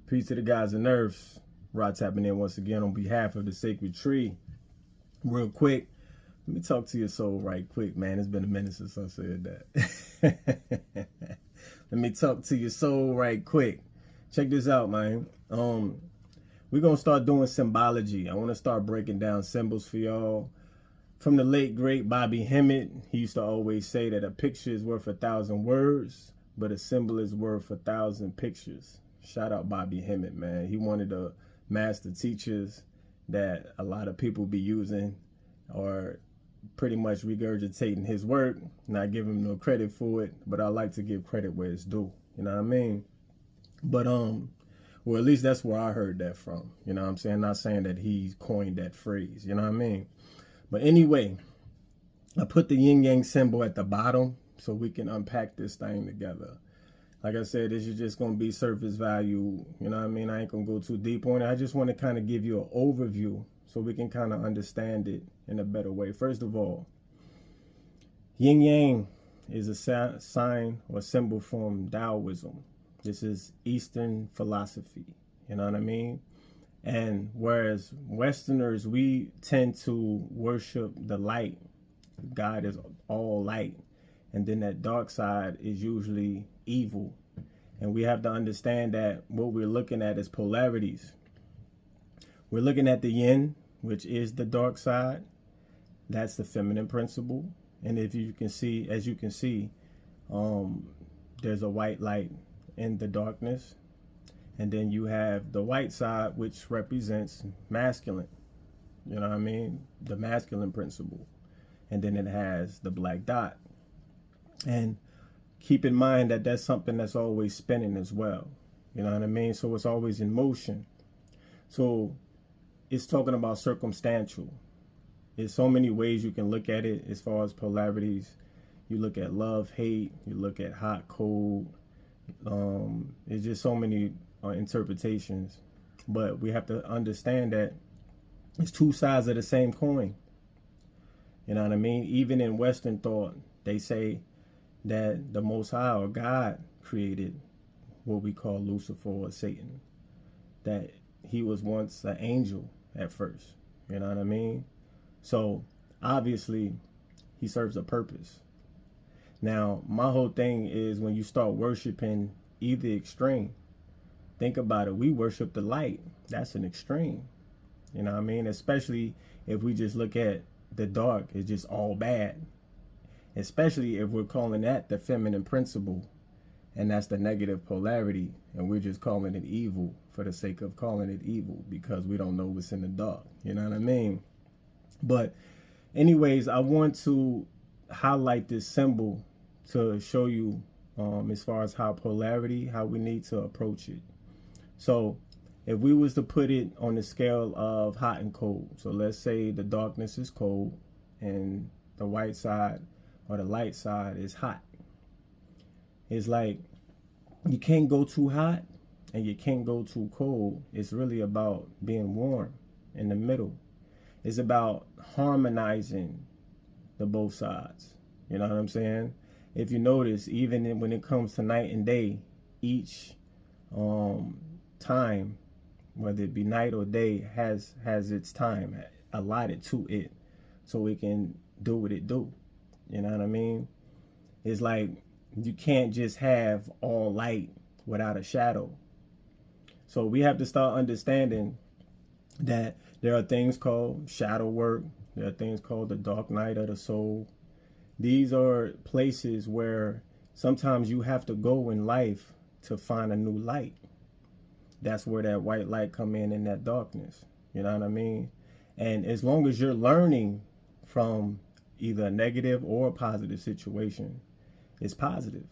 Peace to the guys and earth. Rod tapping in once again on behalf of the sacred tree. Real quick, let me talk to your soul right quick, man. It's been a minute since I said that. Let me talk to your soul right quick. Check this out, man. We're going to start doing symbology. I want to start breaking down symbols for y'all. From the late, great Bobby Hemmett, he used to always say that a picture is worth 1,000 words, but a symbol is worth 1,000 pictures. Shout out Bobby Hemmett, man. He one of the master teachers that a lot of people be using or pretty much regurgitating his work. Not giving him no credit for it, but I like to give credit where it's due. You know what I mean? But well, at least that's where I heard that from. You know what I'm saying? Not saying that he coined that phrase. You know what I mean? But anyway, I put the yin-yang symbol at the bottom so we can unpack this thing together. Like I said, this is just going to be surface value. You know what I mean? I ain't going to go too deep on it. I just want to kind of give you an overview so we can kind of understand it in a better way. First of all, yin-yang is a sign or symbol from Taoism. This is Eastern philosophy. You know what I mean? And whereas Westerners, we tend to worship the light. God is all light. And then that dark side is usually evil. And we have to understand that what we're looking at is polarities. We're looking at the yin, which is the dark side. That's the feminine principle. And if you can see, as you can see, there's a white light in the darkness. And then you have the white side, which represents masculine. You know what I mean? The masculine principle. And then it has the black dot. And keep in mind that that's something that's always spinning as well. You know what I mean? So it's always in motion. So it's talking about circumstantial. There's so many ways you can look at it as far as polarities. You look at love, hate. You look at hot, cold. There's just so many interpretations. But we have to understand that it's two sides of the same coin. You know what I mean? Even in Western thought, they say that the Most High or God created what we call Lucifer or Satan. That he was once an angel at first. You know what I mean? So obviously he serves a purpose. Now my whole thing is when you start worshiping either extreme, think about it. We worship the light. That's an extreme. You know what I mean? Especially if we just look at the dark, it's just all bad. Especially if we're calling that the feminine principle, and that's the negative polarity, and we're just calling it evil for the sake of calling it evil because we don't know what's in the dark. You know what I mean? But anyways, I want to highlight this symbol to show you as far as how polarity, how we need to approach it. So if we was to put it on the scale of hot and cold, so let's say the darkness is cold and the white side or the light side is hot. It's like you can't go too hot and you can't go too cold. It's really about being warm in the middle. It's about harmonizing the both sides. You know what I'm saying? If you notice, even when it comes to night and day, each time, whether it be night or day, has its time allotted to it so it can do what it do. You know what I mean? It's like you can't just have all light without a shadow. So we have to start understanding that there are things called shadow work. There are things called the dark night of the soul. These are places where sometimes you have to go in life to find a new light. That's where that white light come in that darkness. You know what I mean? And as long as you're learning from either a negative or a positive situation, it's positive.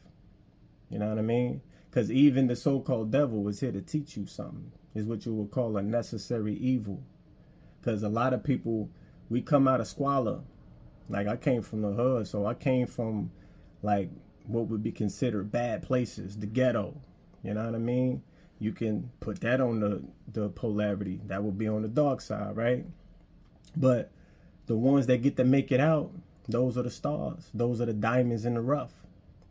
You know what I mean? Because even the so-called devil is here to teach you something. Is what you would call a necessary evil. Because a lot of people, we come out of squalor. Like I came from the hood, so I came from like what would be considered bad places, the ghetto. You know what I mean? You can put that on the polarity. That would be on the dark side, right? But the ones that get to make it out, those are the stars. Those are the diamonds in the rough.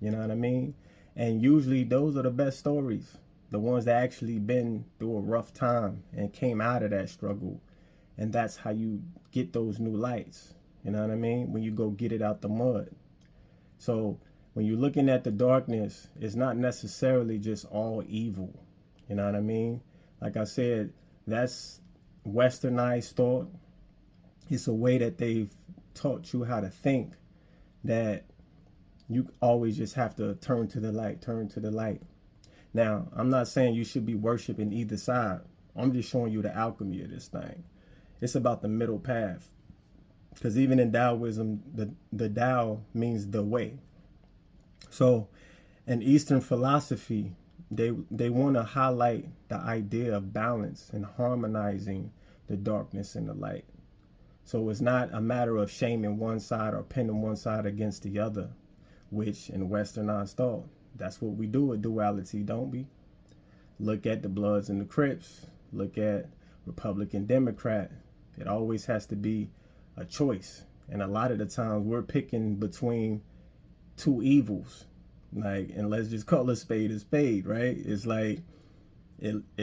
You know what I mean? And usually those are the best stories. the ones that actually been through a rough time and came out of that struggle. And that's how you get those new lights. You know what I mean? When you go get it out the mud. So when you're looking at the darkness, it's not necessarily just all evil. You know what I mean? Like I said, that's westernized thought. It's a way that they've taught you how to think, that you always just have to turn to the light, turn to the light. Now, I'm not saying you should be worshiping either side. I'm just showing you the alchemy of this thing. It's about the middle path. Because even in Taoism, the Tao means the way. So in Eastern philosophy, they want to highlight the idea of balance and harmonizing the darkness and the light. So it's not a matter of shaming one side or pinning one side against the other, which in Westernized thought, that's what we do with duality, don't we? Look at the Bloods and the Crips. Look at Republican, Democrat. It always has to be a choice. And a lot of the times we're picking between two evils. Like, and let's just call a spade, right? It's like,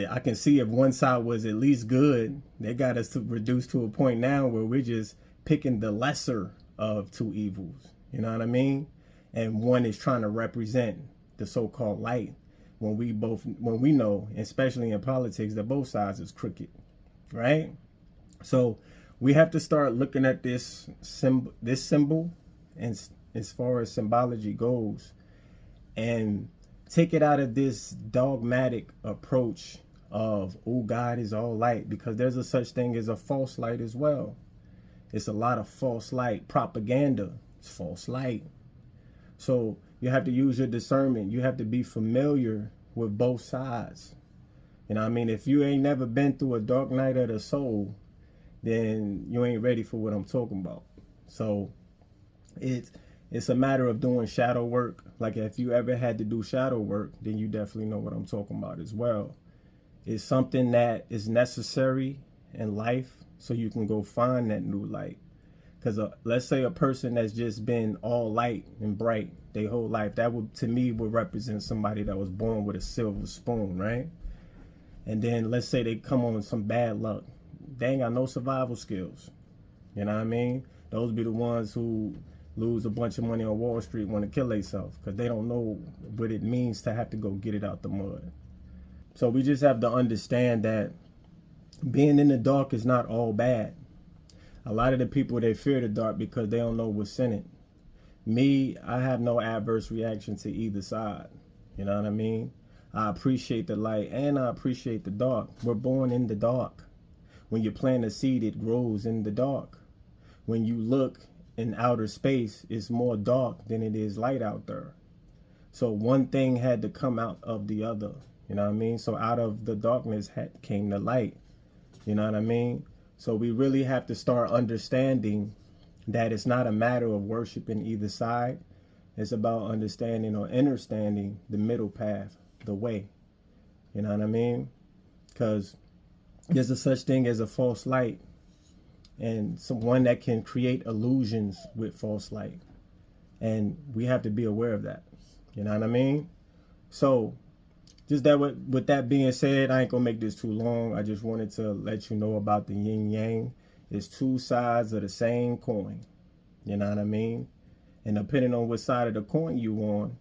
I can see if one side was at least good, they got us to reduce to a point now where we're just picking the lesser of two evils. You know what I mean? And one is trying to represent the so-called light when we know, especially in politics, that both sides is crooked, right? So we have to start looking at this symbol, and as far as symbology goes, and take it out of this dogmatic approach of, oh, God is all light, because there's a such thing as a false light as well. It's a lot of false light propaganda. It's false light. So you have to use your discernment. You have to be familiar with both sides. You know what I mean? If you ain't never been through a dark night of the soul, then you ain't ready for what I'm talking about. So it's a matter of doing shadow work. Like if you ever had to do shadow work, then you definitely know what I'm talking about as well. It's something that is necessary in life so you can go find that new light. Because let's say a person that's just been all light and bright their whole life, that would, to me, would represent somebody that was born with a silver spoon, right? And then let's say they come on some bad luck. They ain't got no survival skills. You know what I mean? Those be the ones who lose a bunch of money on Wall Street, want to kill themselves because they don't know what it means to have to go get it out the mud. So we just have to understand that being in the dark is not all bad. A lot of the people, they fear the dark because they don't know what's in it. Me, I have no adverse reaction to either side. You know what I mean? I appreciate the light and I appreciate the dark. We're born in the dark. When you plant a seed, it grows in the dark. When you look in outer space, it's more dark than it is light out there. So one thing had to come out of the other. You know what I mean? So out of the darkness came the light. You know what I mean? So we really have to start understanding that it's not a matter of worshiping either side. It's about understanding or understanding the middle path, the way. You know what I mean? Because there's a such thing as a false light, and someone that can create illusions with false light. And we have to be aware of that. You know what I mean? So just that with that being said, I ain't gonna make this too long. I just wanted to let you know about the yin-yang. It's two sides of the same coin. You know what I mean? And depending on what side of the coin you on,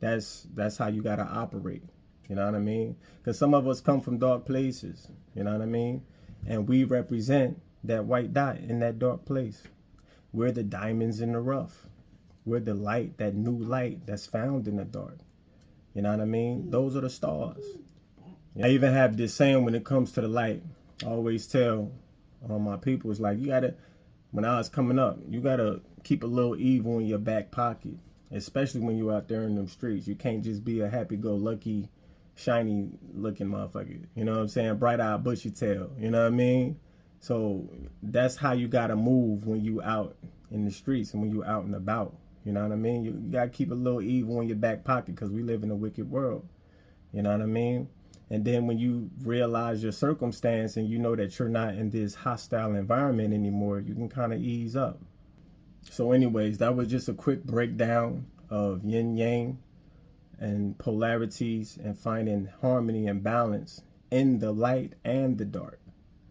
that's how you gotta operate. You know what I mean? Because some of us come from dark places. You know what I mean? And we represent that white dot in that dark place. We're the diamonds in the rough. We're the light, that new light that's found in the dark. You know what I mean? Those are the stars. I even have this saying when it comes to the light. I always tell my people, it's like, when I was coming up, you got to keep a little evil in your back pocket, especially when you're out there in them streets. You can't just be a happy-go-lucky, shiny-looking motherfucker. You know what I'm saying? Bright-eyed, bushy tail. You know what I mean? So that's how you got to move when you out in the streets and when you out and about. You know what I mean? You got to keep a little evil in your back pocket because we live in a wicked world. You know what I mean? And then when you realize your circumstance and you know that you're not in this hostile environment anymore, you can kind of ease up. So anyways, that was just a quick breakdown of yin-yang. and polarities and finding harmony and balance in the light and the dark.